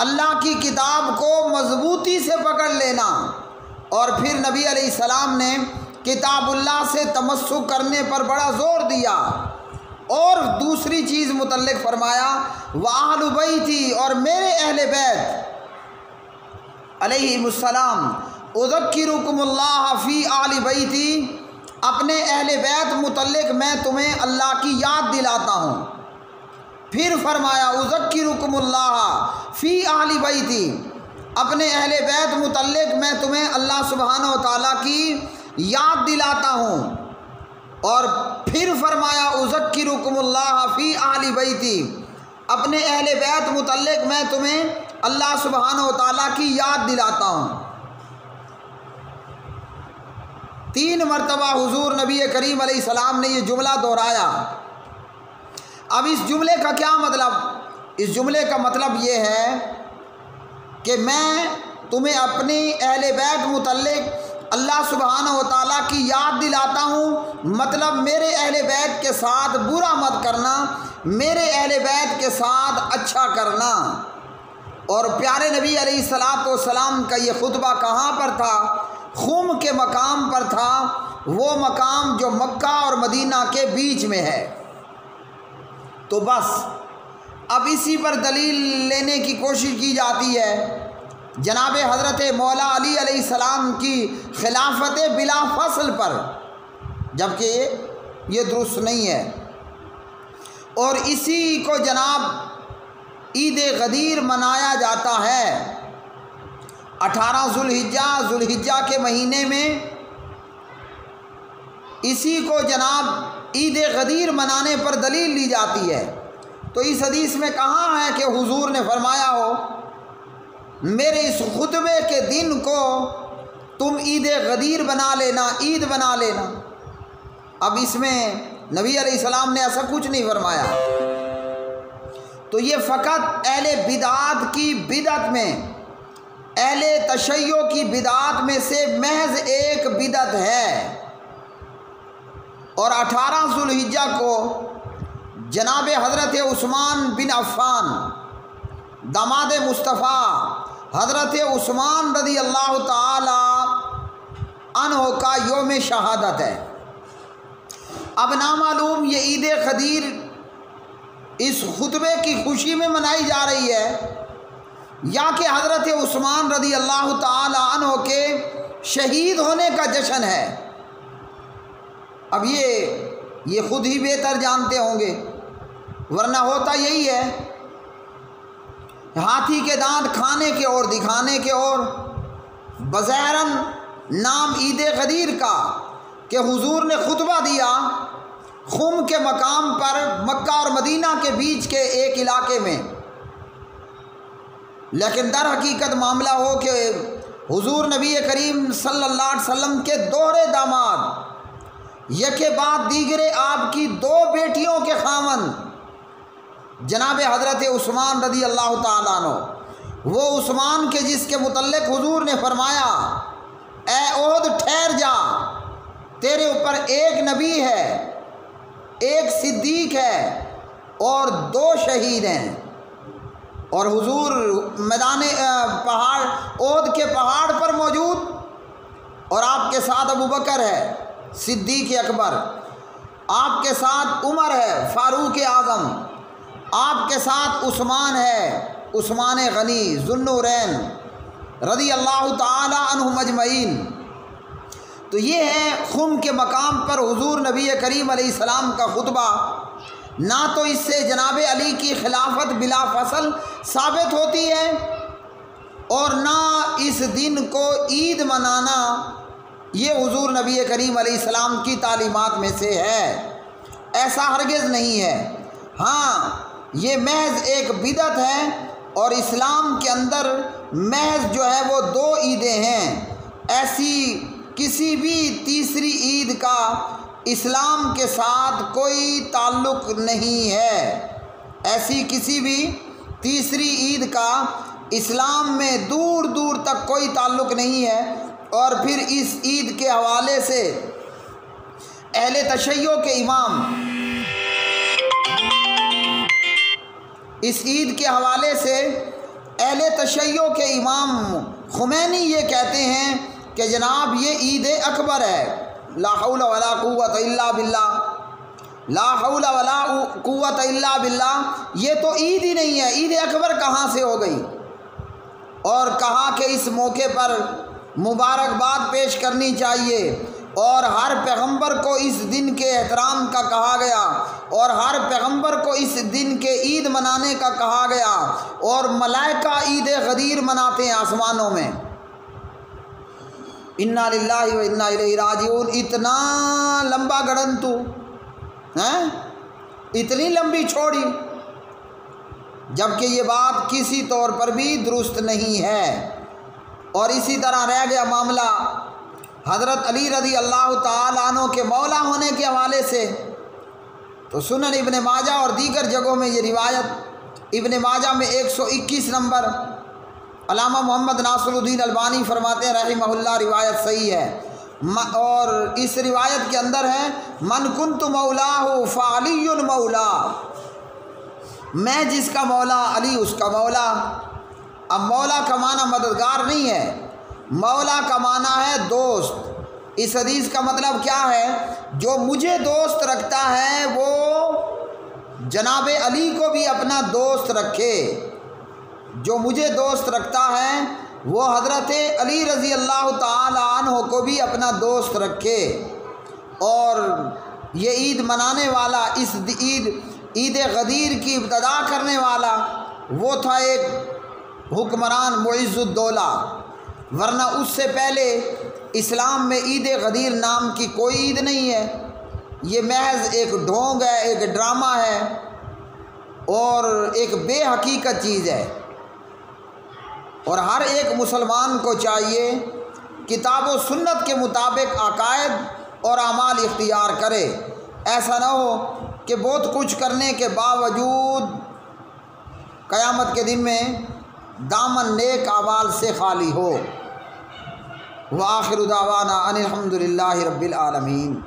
اللہ کی کتاب کو مضبوطی سے پکڑ لینا، اور پھر نبی علیہ السلام نے کتاب اللہ سے تمسک کرنے پر بڑا زور دیا، اور دوسری چیز متعلق فرمایا وَأَهْلُ بَيْتِي، اور میرے اہل بیت علیہم السلام، اذکرکم اللہ فی آل بیتی، اپنے اہل بیت متعلق میں تمہیں اللہ کی یاد دلاتا ہوں۔ پھر فرمایا اذکرکم اللہ فی آل بیتی، اپنے اہل بیت متعلق میں تمہیں اللہ سبحانہ و تعالیٰ کی یاد دلاتا ہوں، اور پھر فرمایا اذکرکم اللہ فی آل بیتی، اپنے اہل بیت متعلق میں تمہیں اللہ سبحانہ و تعالیٰ کی یاد دلاتا ہوں۔ 3 مرتبہ حضور نبی کریم علیہ السلام نے یہ جملہ دہرایا۔ اب اس جملے کا کیا مطلب؟ اس جملے کا مطلب یہ ہے کہ میں تمہیں اپنی اہل بیت متعلق اللہ سبحانہ و تعالیٰ کی یاد دلاتا ہوں، مطلب میرے اہل بیت کے ساتھ برا مت کرنا، میرے اہل بیت کے ساتھ اچھا کرنا۔ اور پیارے نبی علیہ الصلوۃ والسلام کا یہ خطبہ کہاں پر تھا؟ خم کے مقام پر تھا، وہ مقام جو مکہ اور مدینہ کے بیچ میں ہے۔ تو بس اب اسی پر دلیل لینے کی کوشش کی جاتی ہے جناب حضرت مولا علی علیہ السلام کی خلافت بلا فصل پر، جبکہ یہ درست نہیں ہے۔ اور اسی کو جناب عید غدیر منایا جاتا ہے 18 ذوالحجہ کے مہینے میں، اسی کو جناب عید غدیر منانے پر دلیل لی جاتی ہے۔ تو اس حدیث میں کہاں ہے کہ حضور نے فرمایا ہو میرے اس خطبے کے دن کو تم عید غدیر بنا لینا، عید بنا لینا؟ اب اس میں نبی علیہ السلام نے ایسا کچھ نہیں فرمایا۔ تو یہ فقط اہل بدعات کی بدعت میں، اہل تشیع کی بدعات میں سے محض ایک بدعت ہے۔ اور 18 ذوالحجہ کو جناب حضرت عثمان بن عفان داماد مصطفیٰ حضرت عثمان رضی اللہ تعالی عنہ کا یوم شہادت ہے۔ اب نامعلوم یہ عید غدیر اس خطبے کی خوشی میں منائی جا رہی ہے یا کہ حضرت عثمان رضی اللہ تعالی عنہ کے شہید ہونے کا جشن ہے۔ اب یہ خود ہی بہتر جانتے ہوں گے، ورنہ ہوتا یہی ہے، ہاتھی کے دانت کھانے کے اور دکھانے کے اور۔ بظاہراً نام عید غدیر کا کہ حضور نے خطبہ دیا خم کے مقام پر مکہ اور مدینہ کے بیچ کے ایک علاقے میں، لیکن در حقیقت معاملہ ہو کہ حضور نبی کریم صلی اللہ علیہ وسلم کے دوہرے داماد، یکے بعد دیگرے آپ کی 2 بیٹیوں کے خاوند جناب حضرت عثمان رضی اللہ تعالیٰ عنہ، وہ عثمان کے جس کے متعلق حضور نے فرمایا اے احد ٹھہر جا، تیرے اوپر ایک نبی ہے، ایک صدیق ہے اور 2 شہید ہیں۔ اور حضور میدان پہاڑ احد کے پہاڑ پر موجود، اور آپ کے ساتھ ابو بکر ہے صدیق اکبر، آپ کے ساتھ عمر ہے فاروق اعظم، آپ کے ساتھ عثمان ہے عثمان غنی ذو النورین رضی اللہ تعالی عنہم اجمعین۔ تو یہ ہے خم کے مقام پر حضور نبی کریم علیہ السلام کا خطبہ۔ نہ تو اس سے جناب علی کی خلافت بلا فصل ثابت ہوتی ہے، اور نہ اس دن کو عید منانا یہ حضور نبی کریم علیہ السلام کی تعلیمات میں سے ہے، ایسا ہرگز نہیں ہے۔ ہاں یہ محض ایک بدعت ہے، اور اسلام کے اندر محض جو ہے وہ 2 عیدیں ہیں، ایسی کسی بھی تیسری عید کا اسلام کے ساتھ کوئی تعلق نہیں ہے، ایسی کسی بھی تیسری عید کا اسلام میں دور دور تک کوئی تعلق نہیں ہے۔ اور پھر اس عید کے حوالے سے اہل تشیع کے امام اس عید کے حوالے سے اہل تشیع کے امام خمینی یہ کہتے ہیں کہ جناب یہ عید اکبر ہے، لا حول ولا قوت الا باللہ، لا حول ولا قوت الا باللہ، یہ تو عید ہی نہیں ہے، عید اکبر کہاں سے ہو گئی؟ اور کہا کہ اس موقع پر مبارکباد پیش کرنی چاہیے، اور ہر پیغمبر کو اس دن کے احترام کا کہا گیا، اور ہر پیغمبر کو اس دن کے عید منانے کا کہا گیا، اور ملائکہ عید غدیر مناتے ہیں آسمانوں میں۔ انا للہ و انا الیہ راجعون۔ اتنا لمبا گڑن تو اتنی لمبی چھوڑی، جبکہ یہ بات کسی طور پر بھی درست نہیں ہے۔ اور اسی طرح رہ گیا معاملہ حضرت علی رضی اللہ تعالیٰ عنہ کے مولا ہونے کے حوالے سے، تو سنن ابن ماجہ اور دیگر جگہوں میں یہ روایت، ابن ماجہ میں 121 نمبر، علامہ محمد ناصر الدین البانی فرماتے ہیں رحمہ اللہ روایت صحیح ہے، اور اس روایت کے اندر ہے من کنت مولاہ فعلی مولا، میں جس کا مولا علی اس کا مولا۔ اب مولا کا معنی مددگار نہیں ہے، مولا کا معنی ہے دوست۔ اس حدیث کا مطلب کیا ہے؟ جو مجھے دوست رکھتا ہے وہ جناب علی کو بھی اپنا دوست رکھے، جو مجھے دوست رکھتا ہے وہ حضرت علی رضی اللہ تعالی عنہ کو بھی اپنا دوست رکھے۔ اور یہ عید منانے والا، اس عید غدیر کی ابتدا کرنے والا وہ تھا ایک حکمران معز الدولہ، ورنہ اس سے پہلے اسلام میں عید غدیر نام کی کوئی عید نہیں ہے، یہ محض ایک ڈھونگ ہے، ایک ڈرامہ ہے، اور ایک بے حقیقت چیز ہے۔ اور ہر ایک مسلمان کو چاہیے کتاب و سنت کے مطابق عقائد اور اعمال اختیار کرے، ایسا نہ ہو کہ بہت کچھ کرنے کے باوجود قیامت کے دن میں دامن نیک اعمال سے خالی ہو۔ وآخر دعوانا ان الحمد للہ رب العالمین۔